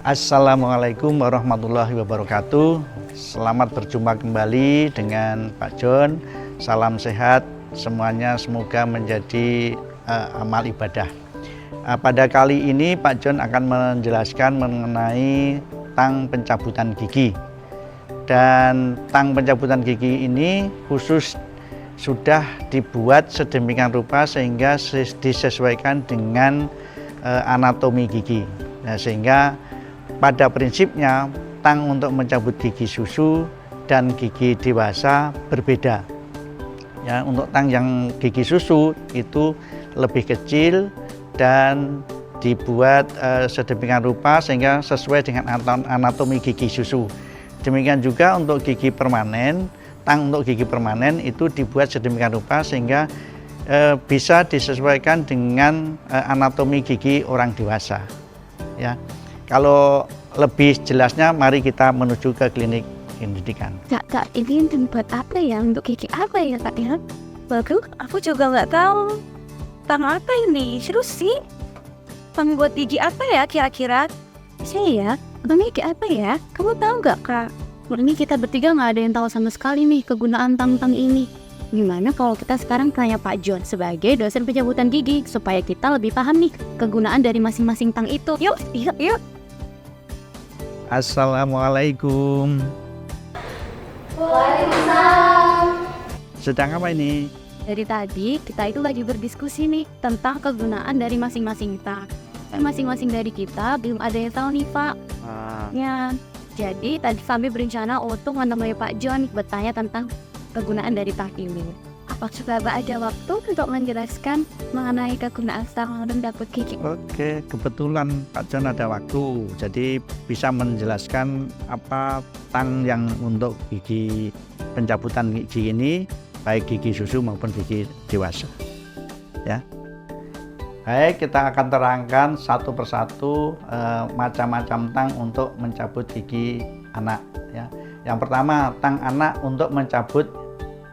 Assalamualaikum warahmatullahi wabarakatuh. Selamat berjumpa kembali dengan Pak John. Salam sehat semuanya, semoga menjadi amal ibadah. Pada kali ini Pak John akan menjelaskan mengenai tang pencabutan gigi. Dan tang pencabutan gigi ini khusus sudah dibuat sedemikian rupa sehingga disesuaikan dengan anatomi gigi. Nah, sehingga pada prinsipnya tang untuk mencabut gigi susu dan gigi dewasa berbeda. Ya, untuk tang yang gigi susu itu lebih kecil dan dibuat sedemikian rupa sehingga sesuai dengan anatomi gigi susu. Demikian juga untuk gigi permanen, tang untuk gigi permanen itu dibuat sedemikian rupa sehingga bisa disesuaikan dengan anatomi gigi orang dewasa. Ya. Kalau lebih jelasnya, mari kita menuju ke klinik pendidikan. Kak, ini tempat apa ya? Untuk gigi apa ya, Kak? Ya? Bagus, aku juga nggak tahu. Tang apa ini? Seru sih. Tang buat gigi apa ya kira-kira? Saya ya, tang gigi apa ya? Kamu tahu nggak, Kak? Ini kita bertiga nggak ada yang tahu sama sekali nih kegunaan tang-tang ini. Gimana kalau kita sekarang tanya Pak John sebagai dosen pencabutan gigi supaya kita lebih paham nih kegunaan dari masing-masing tang itu. Yuk. Assalamualaikum. Waalaikumsalam. Sedang apa ini? Dari tadi kita itu lagi berdiskusi nih tentang kegunaan dari masing-masing tang. Masing-masing dari kita belum ada yang tahu nih, Pak. Ya, jadi tadi kami berencana untuk menemui Pak John bertanya tentang kegunaan dari tang ini. Apa sudah ada waktu untuk menjelaskan mengenai kegunaan tang dan dapur gigi? Oke, kebetulan Pak John ada waktu, jadi bisa menjelaskan apa tang yang untuk gigi pencabutan gigi ini, baik gigi susu maupun gigi dewasa. Ya, baik, kita akan terangkan satu persatu macam-macam tang untuk mencabut gigi anak. Ya, yang pertama tang anak untuk mencabut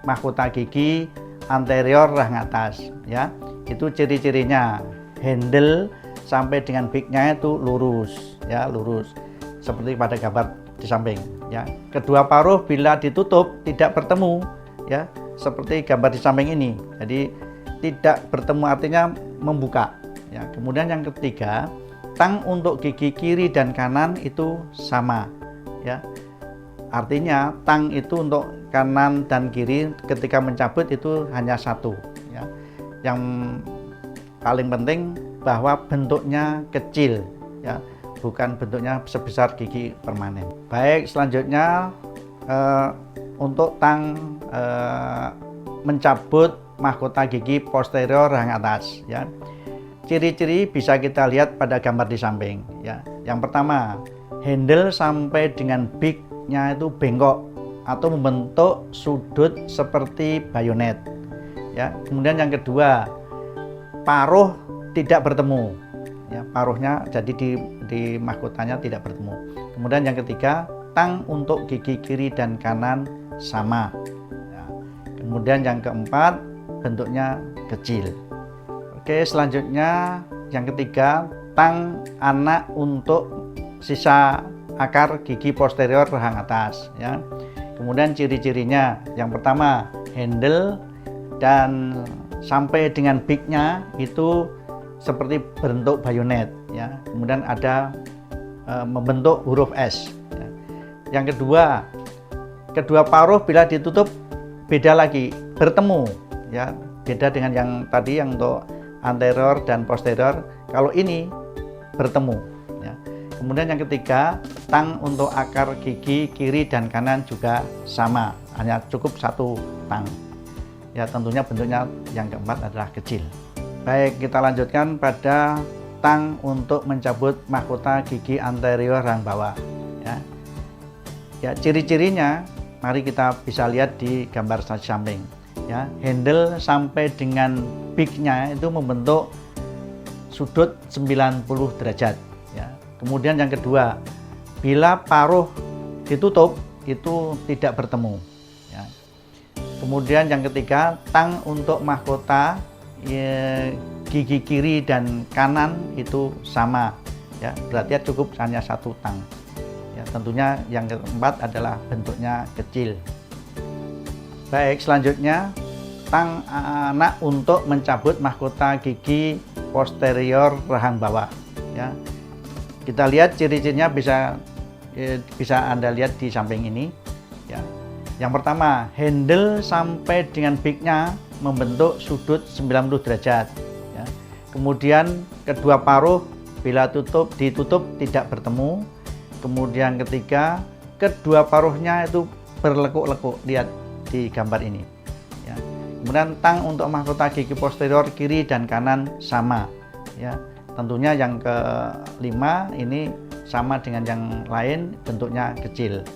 mahkota gigi anterior rahang atas. Ya, itu ciri-cirinya handle sampai dengan beaknya itu lurus, ya lurus seperti pada gambar di samping. Ya, kedua paruh bila ditutup tidak bertemu, ya seperti gambar di samping ini. Jadi tidak bertemu artinya membuka. Ya, kemudian yang ketiga tang untuk gigi kiri dan kanan itu sama. Ya, artinya tang itu untuk kanan dan kiri ketika mencabut itu hanya satu. Ya. Yang paling penting bahwa bentuknya kecil, ya, bukan bentuknya sebesar gigi permanen. Baik, selanjutnya untuk tang mencabut mahkota gigi posterior rahang atas. Ya. Ciri-ciri bisa kita lihat pada gambar di samping. Ya. Yang pertama, handle sampai dengan beak-nya itu bengkok atau membentuk sudut seperti bayonet. Ya, kemudian yang kedua, paruh tidak bertemu. Ya, paruhnya jadi di mahkotanya tidak bertemu. Kemudian yang ketiga, tang untuk gigi kiri dan kanan sama. Ya, kemudian yang keempat, bentuknya kecil. Oke, selanjutnya yang ketiga, tang anak untuk sisa akar gigi posterior rahang atas. Ya. Kemudian ciri-cirinya, yang pertama handle dan sampai dengan beak-nya itu seperti bentuk bayonet. Ya. Kemudian ada membentuk huruf S. Ya. Yang kedua paruh bila ditutup beda lagi, bertemu. Ya, beda dengan yang tadi yang untuk anterior dan posterior. Kalau ini bertemu. Ya. Kemudian yang ketiga, tang untuk akar gigi kiri dan kanan juga sama, hanya cukup satu tang. Ya, tentunya bentuknya yang keempat adalah kecil. Baik, kita lanjutkan pada tang untuk mencabut mahkota gigi anterior rahang bawah. Ya, ya ciri-cirinya mari kita bisa lihat di gambar samping. Ya, handle sampai dengan beak-nya itu membentuk sudut 90 derajat. Ya. Kemudian yang kedua, bila paruh ditutup itu tidak bertemu. Ya. Kemudian yang ketiga, tang untuk mahkota gigi kiri dan kanan itu sama. ya berarti cukup hanya satu tang. Ya, tentunya yang keempat adalah bentuknya kecil. Baik, selanjutnya tang anak untuk mencabut mahkota gigi posterior rahang bawah. Ya, kita lihat ciri-cirinya bisa Anda lihat di samping ini. Ya, yang pertama, handle sampai dengan beaknya membentuk sudut 90 derajat. Ya. Kemudian kedua paruh bila ditutup tidak bertemu. Kemudian ketiga, kedua paruhnya itu berlekuk-lekuk, lihat di gambar ini. Ya. Kemudian tang untuk mahkota gigi posterior kiri dan kanan sama. Ya. Tentunya yang kelima ini sama dengan yang lain, bentuknya kecil.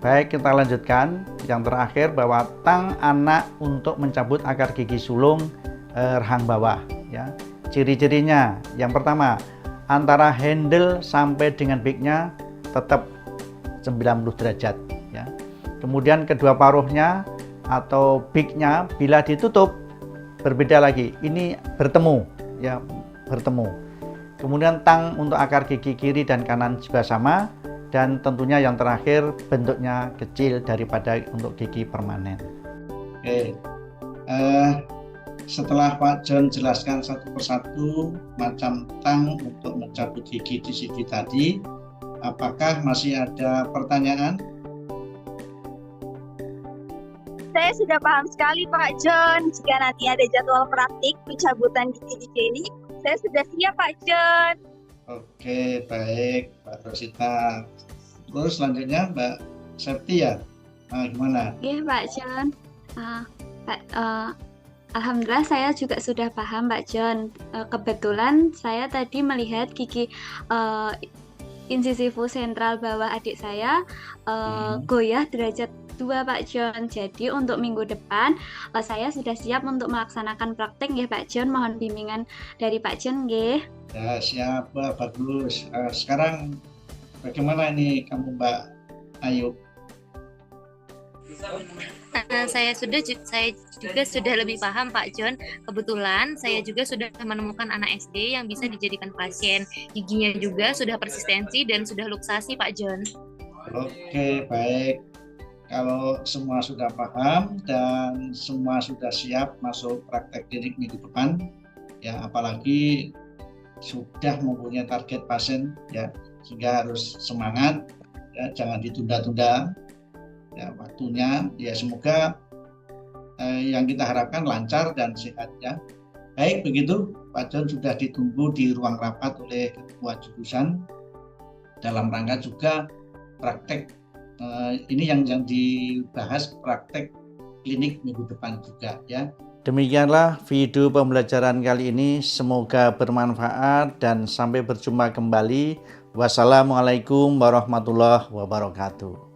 Baik, kita lanjutkan. Yang terakhir bahwa tang anak untuk mencabut akar gigi sulung rahang bawah. Ya. Ciri-cirinya, yang pertama, antara handle sampai dengan beaknya tetap 90 derajat. Ya. Kemudian kedua paruhnya atau beaknya bila ditutup berbeda lagi. Ini bertemu, ya bertemu. Kemudian tang untuk akar gigi kiri dan kanan juga sama. Dan tentunya yang terakhir bentuknya kecil daripada untuk gigi permanen. Oke, setelah Pak John jelaskan satu persatu macam tang untuk mencabut gigi di sini tadi, apakah masih ada pertanyaan? Saya sudah paham sekali Pak John. Jika nanti ada jadwal praktik pencabutan gigi-gigi ini, saya sudah siap Pak John. Oke, baik Pak Rosita. Terus selanjutnya Mbak Septia, gimana? Iya Pak John. Alhamdulillah saya juga sudah paham Pak John. Kebetulan saya tadi melihat gigi insisifu sentral bawah adik saya goyah derajat 2 Pak John. Jadi untuk minggu depan saya sudah siap untuk melaksanakan praktek ya Pak John. Mohon bimbingan dari Pak John nggih. Ya, siap, bagus. Sekarang bagaimana ini kamu Mbak Ayu? Saya juga sudah lebih paham Pak John. Kebetulan saya juga sudah menemukan anak SD yang bisa dijadikan pasien. Giginya juga sudah persistensi dan sudah luksasi Pak John. Oke, baik. Kalau semua sudah paham dan semua sudah siap masuk praktek klinik minggu depan, ya apalagi sudah mempunyai target pasien, ya sehingga harus semangat, ya jangan ditunda-tunda. Ya, waktunya, ya semoga yang kita harapkan lancar dan sehat ya. Baik, begitu Pak John sudah ditunggu di ruang rapat oleh ketua jurusan dalam rangka juga praktek ini yang dibahas praktek klinik minggu depan juga ya. Demikianlah video pembelajaran kali ini, semoga bermanfaat dan sampai berjumpa kembali. Wassalamualaikum warahmatullahi wabarakatuh.